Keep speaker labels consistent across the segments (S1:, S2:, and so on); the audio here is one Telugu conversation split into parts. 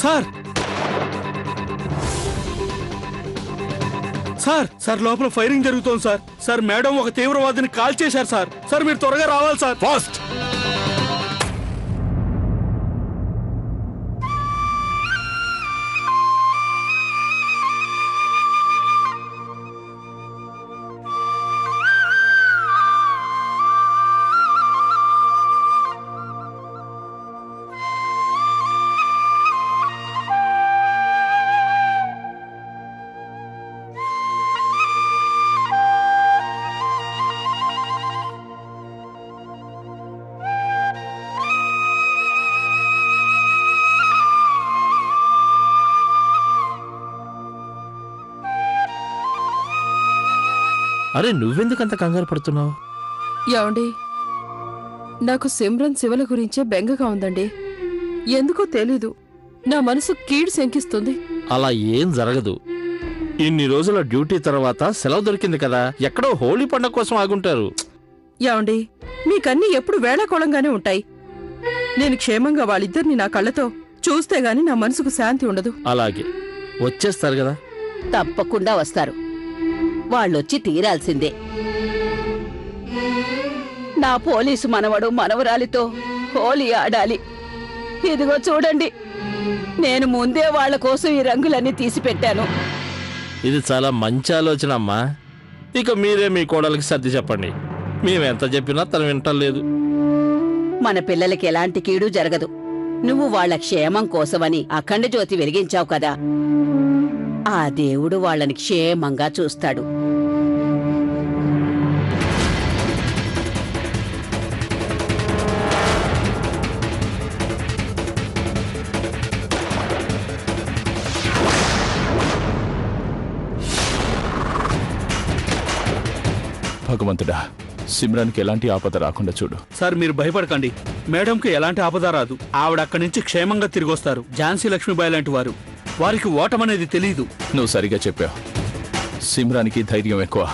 S1: సార్ సార్ సార్ లోపల ఫైరింగ్ జరుగుతోంది సార్. సార్ మేడం ఒక తీవ్రవాదిని కాల్ చేశారు సార్. సార్ మీరు త్వరగా రావాలి సార్.
S2: ఫాస్ట్.
S3: అరే నువ్వెందుకంత కంగారు పడుతున్నావు?
S4: ఏమండి, నాకు సిమ్రన్ శివల గురించే బెంగగా ఉందండి. ఎందుకో తెలీదు, నా మనసు కీడు శంకిస్తుంది.
S3: అలా ఏం జరగదు. ఇన్ని రోజుల డ్యూటీ తర్వాత సెలవు దొరికింది కదా, ఎక్కడో హోలీ పండుగ కోసం ఆగుంటారు.
S4: ఏమండి, మీకన్నీ ఎప్పుడు వేళాకోళంగానే ఉంటాయి. నేను క్షేమంగా వాళ్ళిద్దరిని నా కళ్ళతో చూస్తే గాని నా మనసుకు శాంతి ఉండదు.
S3: అలాగే వచ్చేస్తారు కదా.
S5: తప్పకుండా వస్తారు. వాళ్ళొచ్చి తీరాల్సిందే. నా పోలీసు మనవడు మనవరాలితో హోలీ ఆడాలి. ఇదిగో చూడండి, నేను ముందే వాళ్ళ కోసం ఈ రంగులన్నీ తీసి పెట్టాను.
S3: ఇది చాలా మంచి ఆలోచన అమ్మా. ఇక మీరే మీ కోడలికి సర్ది చెప్పండి. మేమెంత చెప్పినా తను వింటలేదు.
S5: మన పిల్లలకి ఎలాంటి కీడు జరగదు. నువ్వు వాళ్ళ క్షేమం కోసమని అఖండ జ్యోతి వెలిగించావు కదా, ఆ దేవుడు వాళ్ళని క్షేమంగా చూస్తాడు.
S2: భగవంతుడా, సిమ్రాన్కి ఎలాంటి ఆపద రాకుండా చూడు.
S1: సార్ మీరు భయపడకండి. మేడంకి ఎలాంటి ఆపద రాదు. ఆవిడ అక్కడి నుంచి క్షేమంగా తిరిగి వస్తారు. ఝాన్సీ లక్ష్మీబాయి లాంటి వారు. వారికి ఓటమనేది తెలీదు.
S2: నువ్వు సరిగా చెప్పావు. సిమ్రాన్కి ధైర్యం ఎక్కువ.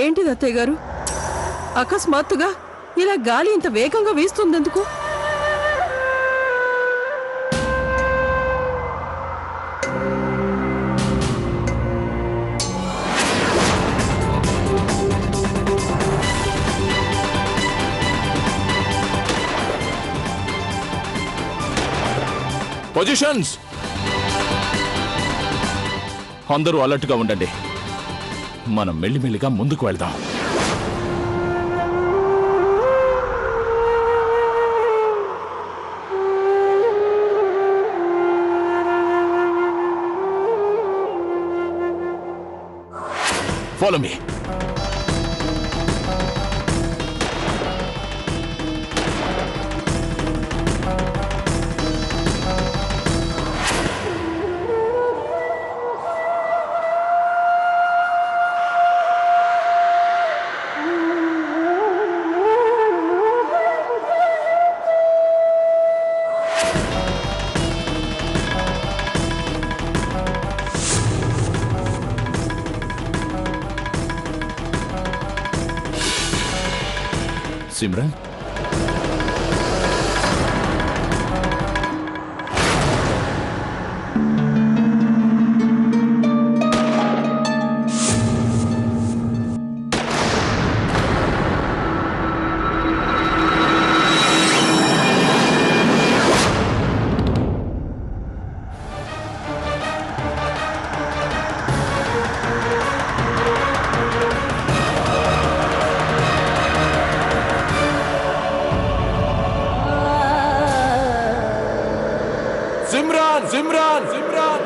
S4: ఏంటిది అత్తయ్య గారు, అకస్మాత్తుగా ఇలా గాలి ఇంత వేగంగా వీస్తుందెందుకు?
S2: పొజిషన్స్. అందరూ అలర్ట్గా ఉండండి. మనం మెల్లిమెల్లిగా ముందుకు వెళ్దాం. Follow me. సిమ్రన్, సిమ్రాన్, సిమ్రాన్, సిమ్రాన్.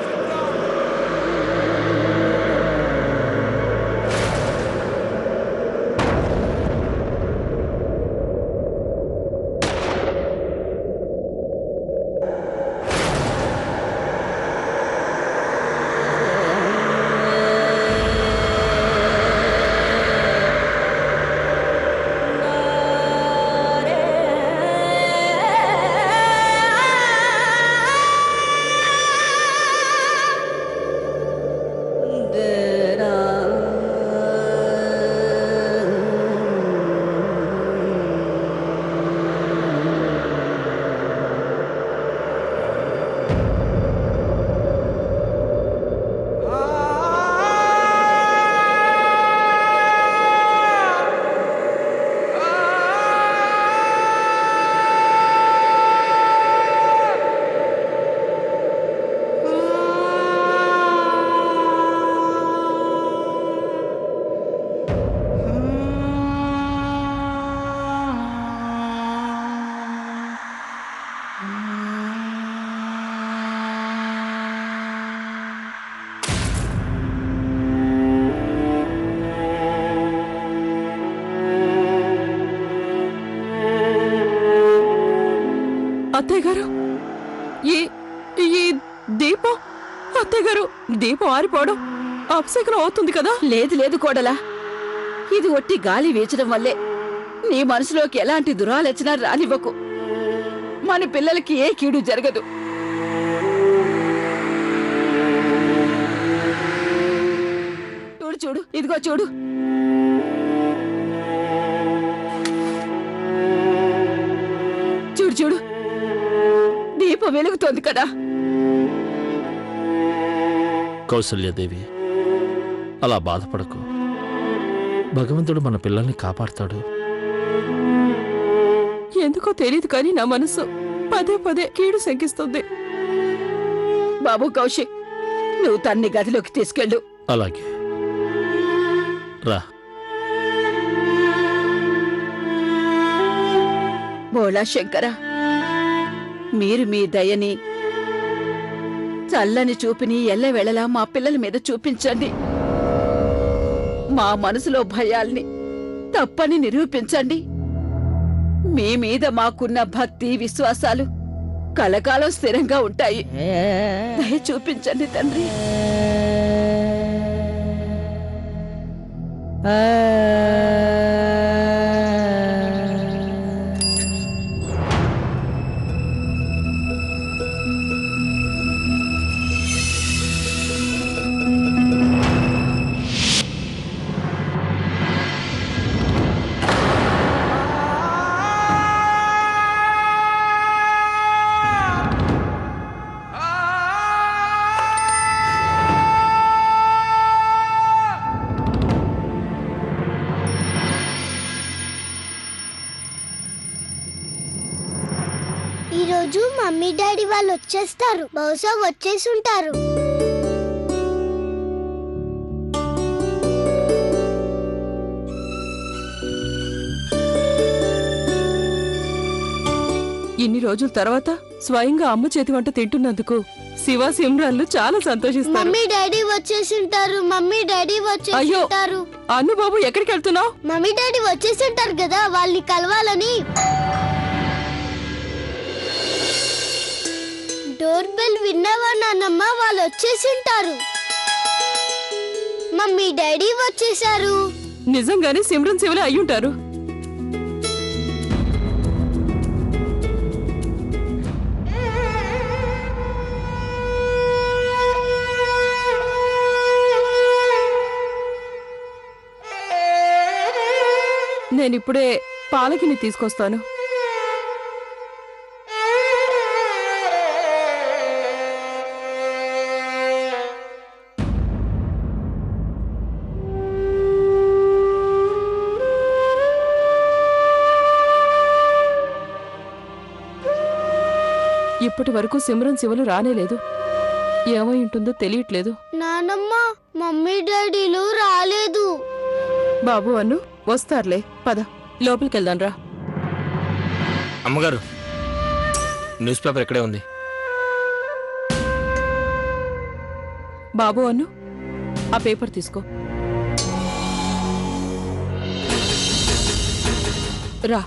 S4: దీపం అత్తయ్య గారు, దీపం ఆరిపోవడం అపశకనం అవుతుంది కదా.
S5: లేదు లేదు కోడలా, ఇది ఒట్టి గాలి వీచడం వల్లే. నీ మనసులోకి ఎలాంటి దురాలోచన రానివ్వకు. మన పిల్లలకి ఏ కీడు జరగదు. చూడు చూడు, ఇదిగో చూడు. చూడు చూడు, దీపం వెలుగుతోంది కదా.
S3: కౌసల్యదేవి, అలా బాధపడకు. భగవంతుడు మన పిల్లల్ని కాపాడుతాడు.
S4: ఎందుకో తెలియదు కానీ నా మనసు పదే పదే కీడు శంకిస్తుంది.
S5: బాబు కౌశిక్, నువ్వు తన్ని గదిలోకి తీసుకెళ్ళు.
S3: అలాగే రా.
S5: బోళా శంకర, మీరు మీ దయని, చల్లని చూపిని ఎల్లవేళలా మా పిల్లల మీద చూపించండి. మా మనసులో భయాల్ని తప్పని నిరూపించండి. మీ మీద మాకున్న భక్తి విశ్వాసాలు కలకాలం స్థిరంగా ఉంటాయి. దయ చూపించండి తండ్రి.
S6: ఈరోజు మమ్మీ డాడీ వాళ్ళు వచ్చేస్తారు. బహుశా వచ్చేసి ఉంటారు.
S4: ఇన్ని రోజుల తర్వాత స్వయంగా అమ్మ చేతి వంట తింటున్నందుకు శివ సిమ్రాన్లు చాలా సంతోషిస్తారు.
S6: మమ్మీ డాడీ వచ్చేసి ఉంటారు. మమ్మీ డాడీ వచ్చేసి
S4: అయ్యో.
S6: ఉంటారు.
S4: అన్ను బాబు, ఎక్కడికి వెళ్తున్నావు?
S6: మమ్మీ డాడీ వచ్చేసి ఉంటారు కదా, వాళ్ళని కలవాలని. డోర్ బెల్ విన్నావా నాన్నమ్మ? వాళ్ళు వచ్చేసి ఉంటారు. మమ్మీ డాడీ వచ్చేసారు.
S4: నిజంగానే సిమ్రన్ శివలే అయ్యుంటారు. నేనిప్పుడే పాలకిని తీసుకొస్తాను. ఇప్పటి వరకు సిమ్రన్ శివలు రానేలేదు. ఏమై ఉంటుందో తెలియట్లేదు.
S6: నానమ్మ, మమ్మీ డాడీలు రాలేదు.
S4: బాబు అన్ను వస్తారులే, పద లోపలికెళ్దాం రా.
S7: అమ్మగారు, న్యూస్ పేపర్ ఇక్కడే ఉంది.
S4: బాబు అన్ను, ఆ పేపర్ తీసుకో. రా.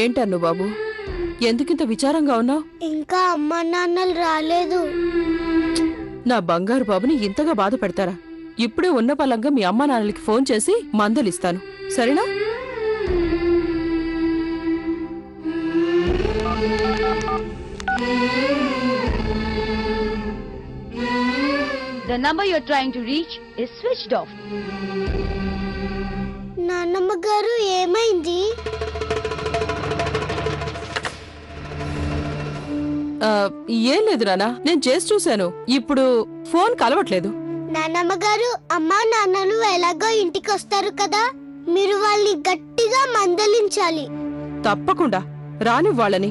S4: ఏంటన్ను బాబు, ఎందుకింత విచారంగా ఉన్నావు?
S6: ఇంకా అమ్మ నాన్నలు రాలేదు.
S4: నా బంగారు బాబుని ఇంతగా బాధ పెడతారా? ఇప్పుడే ఉన్న పలంగా మీ అమ్మా నాన్నలకి ఫోన్ చేసి మందలిస్తాను, సరేనా?
S8: The number you're trying to reach is switched off.
S6: నాన్నమ్మ గారు, ఏమైంది?
S4: ఏం లేదు నానా, నేను చేసి చూశాను. ఇప్పుడు ఫోన్ కలవట్లేదు.
S6: నానమ్మ గారు, అమ్మ నాన్నలు ఎలాగో ఇంటికి వస్తారు కదా, మీరు వాళ్ళని గట్టిగా మందలించాలి.
S4: తప్పకుండా రాని వాళ్ళని.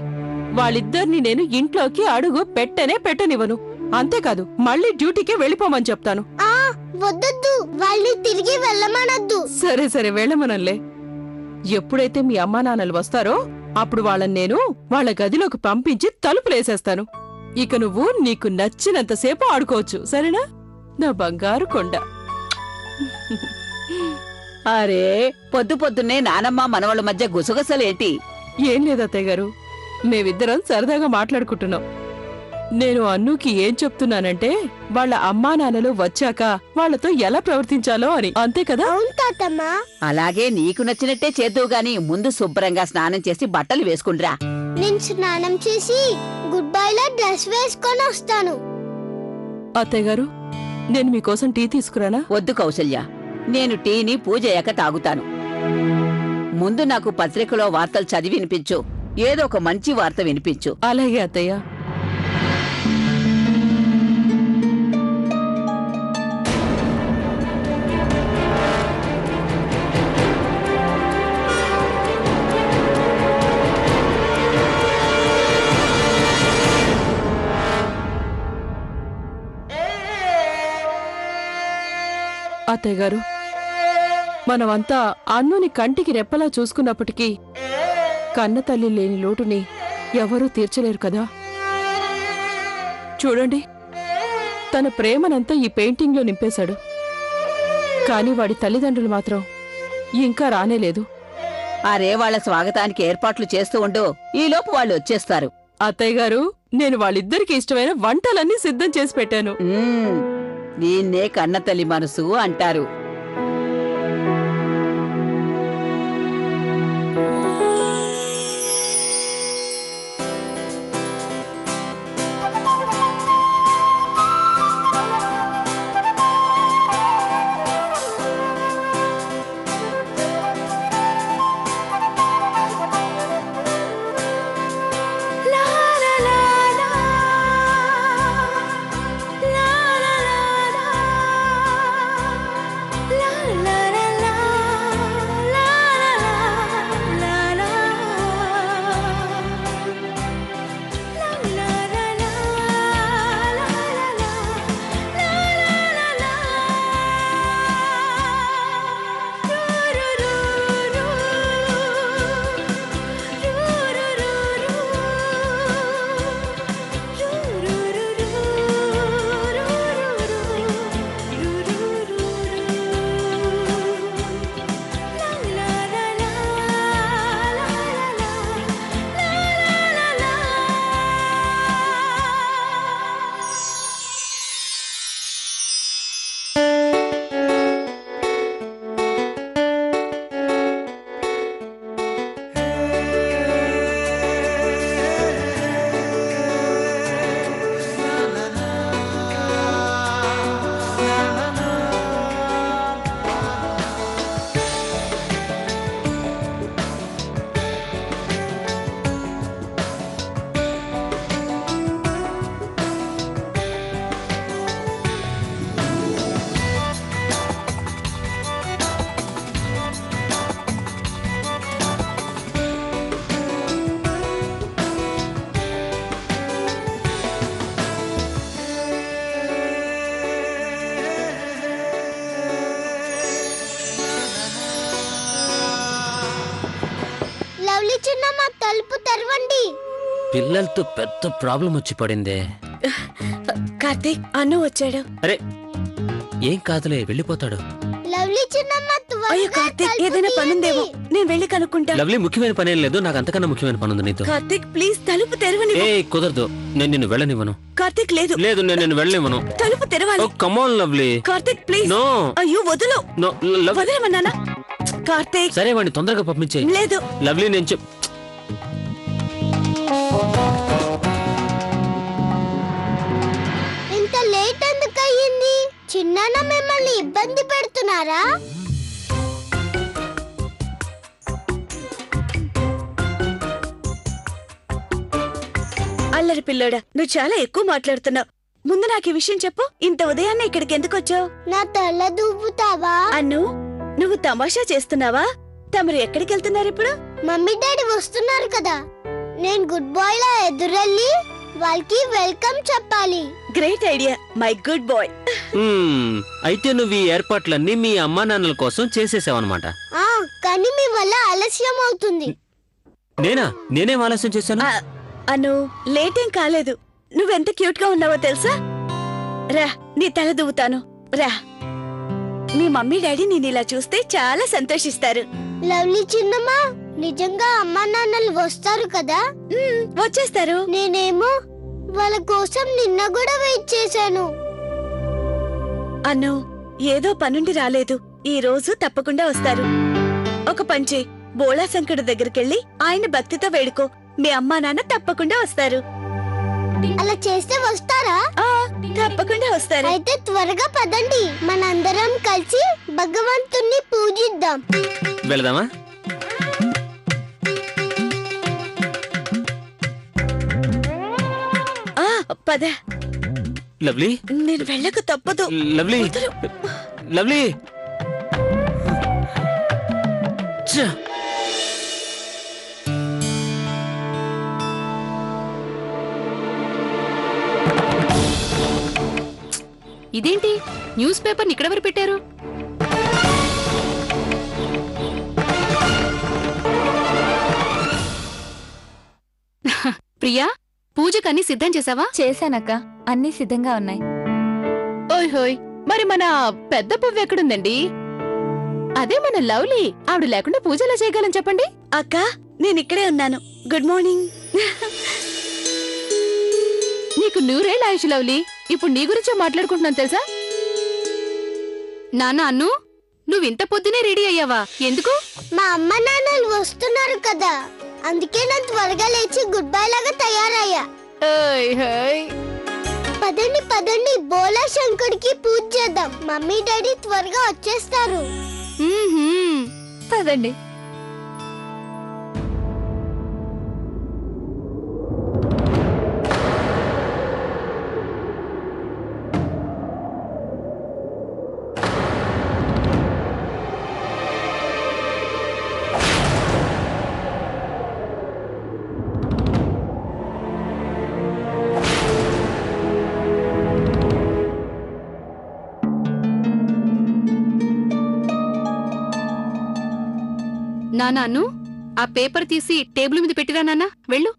S4: వాళ్ళిద్దరిని నేను ఇంట్లోకి అడుగు పెట్టనివ్వను. అంతేకాదు మళ్ళీ డ్యూటీకి వెళ్ళిపోమని చెప్తాను.
S6: ఆ వద్దొద్దు, వాళ్ళని తిరిగి వెళ్ళమనొద్దు.
S4: సరే సరే వెళ్ళమనలే. ఎప్పుడైతే మీ అమ్మా నాన్నలు వస్తారో అప్పుడు వాళ్ళని నేను వాళ్ళ గదిలోకి పంపించి తలుపులేసేస్తాను. ఇక నువ్వు నీకు నచ్చినంతసేపు ఆడుకోవచ్చు, సరేనా నా బంగారు కొండ.
S5: అరే, పొద్దు పొద్దున్నే నానమ్మ మనవళ్ళ మధ్య గుసగుసలేంటి?
S4: ఏం లేదత్తయ్య గారు, మేమిద్దరం సరదాగా మాట్లాడుకుంటున్నాం. నేను అన్నుకి ఏం చెప్తున్నానంటే వాళ్ళ అమ్మా నాన్నలు వచ్చాక వాళ్లతో ఎలా ప్రవర్తించాలో అని. అంతే కదా?
S6: అవును తాతమ్మ.
S5: అలాగే నీకు నచ్చినట్టే చేద్దువు గాని ముందు శుభ్రంగా స్నానం చేసి బట్టలు వేసుకుండ్రా.
S6: నేను స్నానం చేసి గుడ్ బై లా డ్రెస్ వేసుకొని వస్తాను.
S4: అత్తయ్య గారు, నేను మీకోసం టీ తీసుకురానా?
S5: వద్దు కౌసల్య, నేను టీని పూజయ్యాక తాగుతాను. ముందు నాకు పత్రికలో వార్తలు చదివి వినిపించు. ఏదో ఒక మంచి వార్త వినిపించు.
S4: అలాగే అత్తయ్య. అత్తయ్య గారు, మనమంతా అన్నుని కంటికి రెప్పలా చూసుకున్నప్పటికీ కన్నతల్లి లేని లోటుని ఎవరూ తీర్చలేరు కదా. చూడండి, తన ప్రేమనంతా ఈ పెయింటింగ్లో నింపేశాడు. కాని వాడి తల్లిదండ్రులు మాత్రం ఇంకా రానేలేదు.
S5: అరే, వాళ్ళ స్వాగతానికి ఏర్పాట్లు చేస్తూ ఉండు, ఈలోపు వాళ్ళు వచ్చేస్తారు.
S4: అత్తయ్య గారు, నేను వాళ్ళిద్దరికి ఇష్టమైన వంటలన్నీ సిద్ధం చేసి పెట్టాను.
S5: దీన్నే కన్నతల్లి మనసు అంటారు.
S6: చిన్నమ్మ, తలుపు తెరవండి.
S9: పిల్లలతో పెద్ద ప్రాబ్లం వచ్చి పడిందే.
S10: కార్తీక్, అన్ను వచ్చాడు.
S9: అరే, ఏం కాదులే, వెళ్ళిపోతాడు.
S6: లవ్లీ చిన్నమ్మ,
S10: అయ్యో కార్తీక్, ఏదైనా పనుందేమో, నేను వెళ్ళి కనుక్కుంటా.
S9: లవ్లీ, ముఖ్యమైన పనేం లేదు, నాకు అంతకన్నా ముఖ్యమైన పనుంది నీతో.
S10: కార్తీక్ ప్లీజ్ తలుపు తెరవని.
S9: ఏ కుదరదు, నేను నిన్ను వెళ్ళనివ్వను.
S10: కార్తీక్ లేదు
S9: లేదు, నేను నిన్ను వెళ్ళనివ్వను.
S10: తలుపు తెరవాలి.
S9: Come on lovely.
S10: Karthik please.
S9: No.
S10: అయ్యో వదులు.
S9: నో,
S10: వదలమన్నానా? కార్తీక్.
S9: సరే, వాడిని తొందరగా పంపించే.
S10: లేదు
S9: లవ్లీ, నేను
S6: ఇంత లేట్ ఎందుకు అయ్యింది? చిన్నాన్న మిమ్మల్ని ఇబ్బంది పెడుతున్నారా?
S10: అల్లరి పిల్లోడా, నువ్వు చాలా ఎక్కువ మాట్లాడుతున్నావు. ముందు నాకు ఈ విషయం చెప్పు. ఇంత ఉదయాన్నే ఇక్కడికి ఎందుకు వచ్చావు?
S6: నా తల దూపుతావా?
S10: అన్ను, నువ్వు తమాషా చేస్తున్నావా? తమరు ఎక్కడికి వెళ్తున్నారు ఇప్పుడు?
S6: మమ్మీ డాడీ వస్తున్నారు కదా, నేను గుడ్ బాయ్ లా ఎదురెళ్ళి వాళ్ళకి వెల్కమ్ చెప్పాలి.
S10: Great idea, my good boy.
S9: అయితే నువ్వు ఈ ఏర్పాట్లన్నీ మీ అమ్మా నాన్నల కోసం చేసేసావన్నమాట.
S6: కానీ మీ వల్ల ఆలస్యం అవుతుంది.
S9: నేనేం ఆలస్యం చేశాను?
S10: అను, లేట్ ఏం కాలేదు. నువ్వెంత క్యూట్ గా ఉన్నావో తెలుసా? రా, నీ తల దువ్వుతాను రా. మీ మమ్మీ డాడీ నేను ఇలా చూస్తే చాలా సంతోషిస్తారు.
S6: లవ్లీ చిన్నమ్మా, నిజంగా అమ్మా నాన్నలు వస్తారు కదా?
S10: వచ్చేస్తారు.
S6: నేనేమో వాళ్ళ కోసం నిన్న కూడా వెయిట్ చేశాను.
S10: అను, ఏదో పనుండి రాలేదు. ఈ రోజు తప్పకుండా వస్తారు. ఒక పంచి బోళా శంకరుడి దగ్గరికెళ్ళి ఆయన భక్తితో వేడుకో. మీ అమ్మా నాన్న తప్పకుండా వస్తారు.
S6: అలా చేస్తే వస్తారా?
S10: తప్పకుండా వస్తారు.
S6: అయితే త్వరగా పదండి, మనందరం కలిసి భగవంతుణ్ణి పూజిద్దాం.
S9: వెళదామా?
S10: పద.
S9: లవ్లీ,
S10: నేను వెళ్ళక తప్పదు.
S9: Lovely, lovely. ఛ!
S8: ఇదేంటి న్యూస్ పేపర్ ఇక్కడెవరు పెట్టారు? ప్రియా, పూజకన్నీ సిద్ధం చేసావా?
S11: చేశానక్క, అన్నీ సిద్ధంగా ఉన్నాయి.
S4: ఓయ్ హోయ్, మరి మన పెద్ద పువ్వు ఎక్కడుందండి? అదే మన లవ్లీ. ఆవిడ లేకుండా పూజ ఎలా చేయగలని చెప్పండి.
S10: అక్క, నేను ఇక్కడే ఉన్నాను. Good morning.
S4: నీకు నూరేళ్ళ ఆయుష్ లవ్లీ. ఇప్పుడు నీ గురించే మాట్లాడుకుంటున్నాను తెలుసా?
S8: నాన్న అన్ను, నువ్వింత పొద్దునే రెడీ అయ్యావా? ఎందుకు?
S6: మా అమ్మ నాన్నలు వస్తున్నారు కదా, అందుకే నేను త్వరగా లేచి గుడ్ బై లాగా తయారయ్యా. పదండి పదండి, బోలా శంకర్కి పూజ చేద్దాం. మమ్మీ డాడీ త్వరగా వచ్చేస్తారు.
S11: పదండి.
S8: నాన్న అన్ను, ఆ పేపర్ తీసి టేబుల్ మీద పెట్టిరా నాన్న. వెళ్ళు.